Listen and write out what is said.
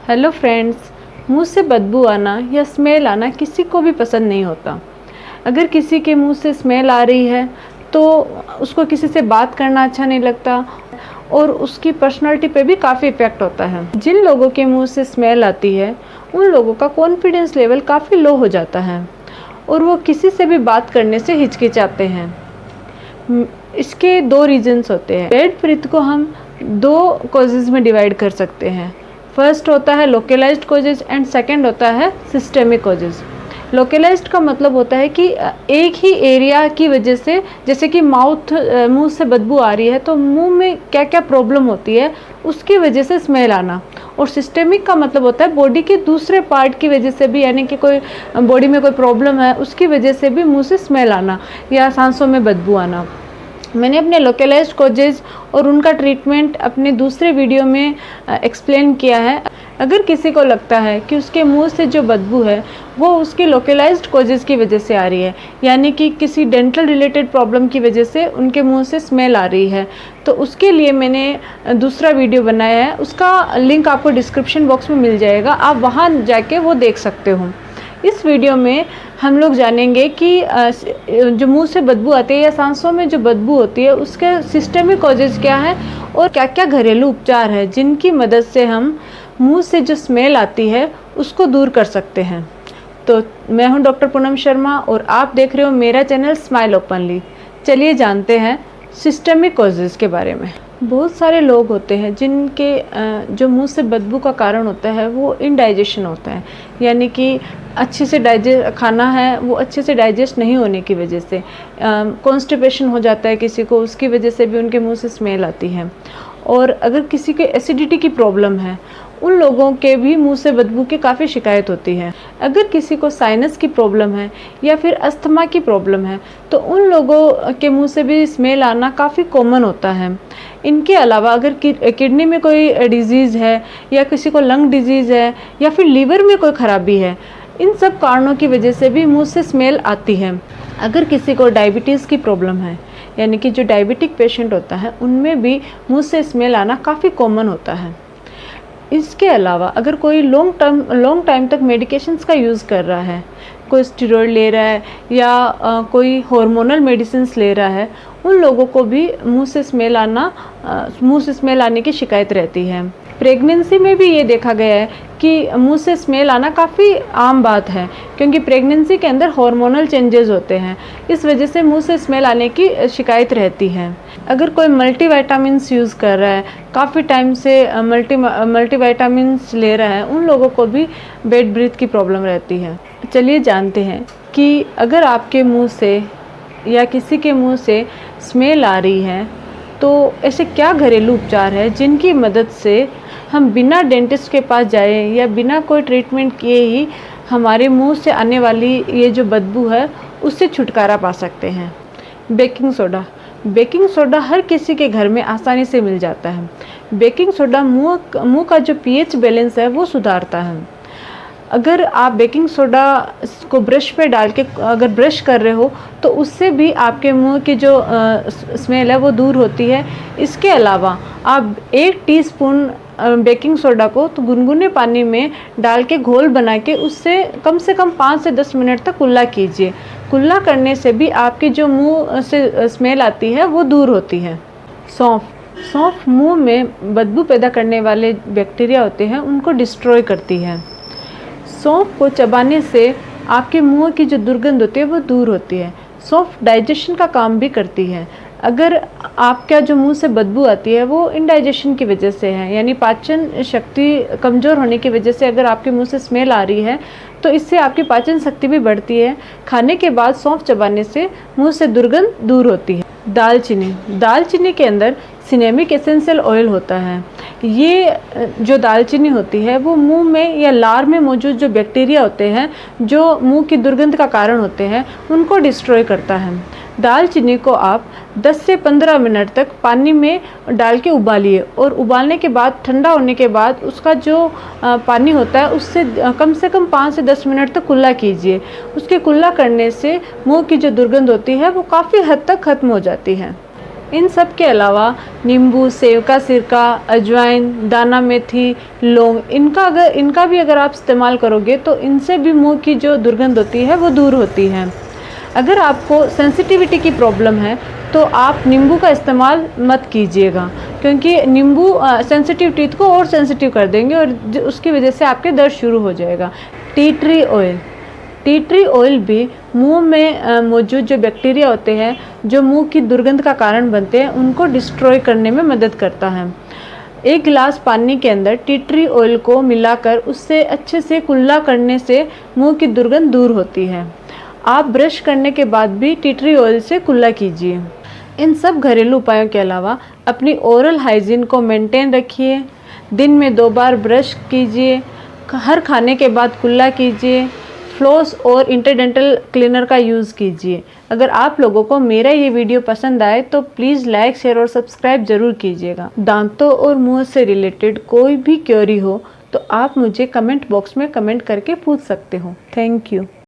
Hello friends, मुंह से बदबू आना या स्मेल आना किसी को भी पसंद नहीं होता। अगर किसी के मुंह से स्मेल आ रही है तो उसको किसी से बात करना अच्छा नहीं लगता और उसकी पर्सनालिटी पे भी काफ़ी इफ़ेक्ट होता है। जिन लोगों के मुंह से स्मेल आती है उन लोगों का कॉन्फिडेंस लेवल काफ़ी लो हो जाता है और वो किसी से भी बात करने से हिचकिचाते हैं। इसके दो रीजंस होते हैं। बैड ब्रीथ को हम दो कॉजेज़ में डिवाइड कर सकते हैं। फर्स्ट होता है लोकलाइज्ड कॉजेज एंड सेकंड होता है सिस्टेमिक कॉजेज। लोकलाइज्ड का मतलब होता है कि एक ही एरिया की वजह से, जैसे कि मुंह से बदबू आ रही है तो मुंह में क्या क्या प्रॉब्लम होती है उसकी वजह से स्मेल आना। और सिस्टेमिक का मतलब होता है बॉडी के दूसरे पार्ट की वजह से भी, यानी कि कोई बॉडी में कोई प्रॉब्लम है उसकी वजह से भी मुंह से स्मेल आना या सांसों में बदबू आना। मैंने अपने लोकलाइज्ड कॉजेज और उनका ट्रीटमेंट अपने दूसरे वीडियो में एक्सप्लेन किया है। अगर किसी को लगता है कि उसके मुंह से जो बदबू है वो उसके लोकलाइज्ड कॉजेज की वजह से आ रही है, यानी कि किसी डेंटल रिलेटेड प्रॉब्लम की वजह से उनके मुंह से स्मेल आ रही है, तो उसके लिए मैंने दूसरा वीडियो बनाया है। उसका लिंक आपको डिस्क्रिप्शन बॉक्स में मिल जाएगा, आप वहाँ जाके वो देख सकते हो। इस वीडियो में हम लोग जानेंगे कि जो मुंह से बदबू आती है या सांसों में जो बदबू होती है उसके सिस्टेमिक कॉजेज क्या है और क्या क्या घरेलू उपचार है जिनकी मदद से हम मुंह से जो स्मेल आती है उसको दूर कर सकते हैं। तो मैं हूं डॉक्टर पूनम शर्मा और आप देख रहे हो मेरा चैनल स्माइल ओपनली। चलिए जानते हैं सिस्टेमिक कॉजेज के बारे में। बहुत सारे लोग होते हैं जिनके जो मुंह से बदबू का कारण होता है वो इनडाइजेशन होता है, यानी कि अच्छे से खाना है वो अच्छे से डाइजेस्ट नहीं होने की वजह से कॉन्स्टिपेशन हो जाता है किसी को, उसकी वजह से भी उनके मुंह से स्मेल आती है। और अगर किसी के एसिडिटी की प्रॉब्लम है उन लोगों के भी मुंह से बदबू की काफ़ी शिकायत होती है। अगर किसी को साइनस की प्रॉब्लम है या फिर अस्थमा की प्रॉब्लम है तो उन लोगों के मुंह से भी स्मेल आना काफ़ी कॉमन होता है। इनके अलावा अगर किडनी में कोई डिजीज़ है या किसी को लंग डिजीज़ है या फिर लीवर में कोई खराबी है, इन सब कारणों की वजह से भी मुंह से स्मेल आती है। अगर किसी को डायबिटीज़ की प्रॉब्लम है, यानी कि जो डायबिटिक पेशेंट होता है उनमें भी मुंह से स्मेल आना काफ़ी कॉमन होता है। इसके अलावा अगर कोई लॉन्ग टाइम तक मेडिकेशंस का यूज़ कर रहा है, कोई स्टेरॉइड ले रहा है या कोई हार्मोनल मेडिसिन्स ले रहा है, उन लोगों को भी मुंह से स्मेल आने की शिकायत रहती है। प्रेगनेंसी में भी ये देखा गया है कि मुंह से स्मेल आना काफ़ी आम बात है, क्योंकि प्रेगनेंसी के अंदर हार्मोनल चेंजेस होते हैं, इस वजह से मुंह से स्मेल आने की शिकायत रहती है। अगर कोई मल्टीविटामिन्स यूज़ कर रहा है, काफ़ी टाइम से मल्टीविटामिन्स ले रहा है, उन लोगों को भी बैड ब्रीथ की प्रॉब्लम रहती है। चलिए जानते हैं कि अगर आपके मुंह से या किसी के मुंह से स्मेल आ रही है तो ऐसे क्या घरेलू उपचार है जिनकी मदद से हम बिना डेंटिस्ट के पास जाए या बिना कोई ट्रीटमेंट किए ही हमारे मुंह से आने वाली ये जो बदबू है उससे छुटकारा पा सकते हैं। बेकिंग सोडा हर किसी के घर में आसानी से मिल जाता है। बेकिंग सोडा मुंह का जो पीएच बैलेंस है वो सुधारता है। अगर आप बेकिंग सोडा को ब्रश पे डाल के अगर ब्रश कर रहे हो तो उससे भी आपके मुंह की जो स्मेल है वो दूर होती है। इसके अलावा आप 1 टीस्पून बेकिंग सोडा को तो गुनगुने पानी में डाल के घोल बना के उससे कम से कम 5 से 10 मिनट तक कुल्ला कीजिए। कुल्ला करने से भी आपकी जो मुंह से स्मेल आती है वो दूर होती है। सौंफ मुंह में बदबू पैदा करने वाले बैक्टीरिया होते हैं उनको डिस्ट्रॉय करती है। सौंफ को चबाने से आपके मुंह की जो दुर्गंध होती है वो दूर होती है। सौंफ डाइजेशन का काम भी करती है। अगर आपका जो मुंह से बदबू आती है वो इंडाइजेशन की वजह से है, यानी पाचन शक्ति कमज़ोर होने की वजह से अगर आपके मुंह से स्मेल आ रही है तो इससे आपकी पाचन शक्ति भी बढ़ती है। खाने के बाद सौंफ चबाने से मुंह से दुर्गंध दूर होती है। दालचीनी के अंदर सिनेमिक एसेंशियल ऑयल होता है। ये जो दालचीनी होती है वो मुंह में या लार में मौजूद जो बैक्टीरिया होते हैं जो मुंह की दुर्गंध का कारण होते हैं उनको डिस्ट्रॉय करता है। दालचीनी को आप 10 से 15 मिनट तक पानी में डाल के उबालिए और उबालने के बाद ठंडा होने के बाद उसका जो पानी होता है उससे कम से कम 5 से 10 मिनट तक कुल्ला कीजिए। उसके कुल्ला करने से मुंह की जो दुर्गंध होती है वो काफ़ी हद तक ख़त्म हो जाती है। इन सब के अलावा नींबू, सेव का सिरका, अजवाइन, दाना मेथी, लौंग, इनका भी अगर आप इस्तेमाल करोगे तो इनसे भी मुंह की जो दुर्गंध होती है वो दूर होती है। अगर आपको सेंसिटिविटी की प्रॉब्लम है तो आप नींबू का इस्तेमाल मत कीजिएगा, क्योंकि नींबू सेंसिटिव टीथ को और सेंसिटिव कर देंगे और उसकी वजह से आपके दर्द शुरू हो जाएगा। Tea tree oil, tea tree oil भी मुंह में मौजूद जो बैक्टीरिया होते हैं जो मुंह की दुर्गंध का कारण बनते हैं उनको डिस्ट्रॉय करने में मदद करता है। एक गिलास पानी के अंदर टी ट्री ऑयल को मिलाकर उससे अच्छे से कुल्ला करने से मुंह की दुर्गंध दूर होती है। आप ब्रश करने के बाद भी टी ट्री ऑयल से कुल्ला कीजिए। इन सब घरेलू उपायों के अलावा अपनी ओरल हाइजीन को मेंटेन रखिए। दिन में 2 बार ब्रश कीजिए, हर खाने के बाद कुल्ला कीजिए, फ्लॉस और इंटरडेंटल क्लीनर का यूज़ कीजिए। अगर आप लोगों को मेरा ये वीडियो पसंद आए तो प्लीज़ लाइक, शेयर और सब्सक्राइब ज़रूर कीजिएगा। दांतों और मुंह से रिलेटेड कोई भी क्वेरी हो तो आप मुझे कमेंट बॉक्स में कमेंट करके पूछ सकते हो। Thank you.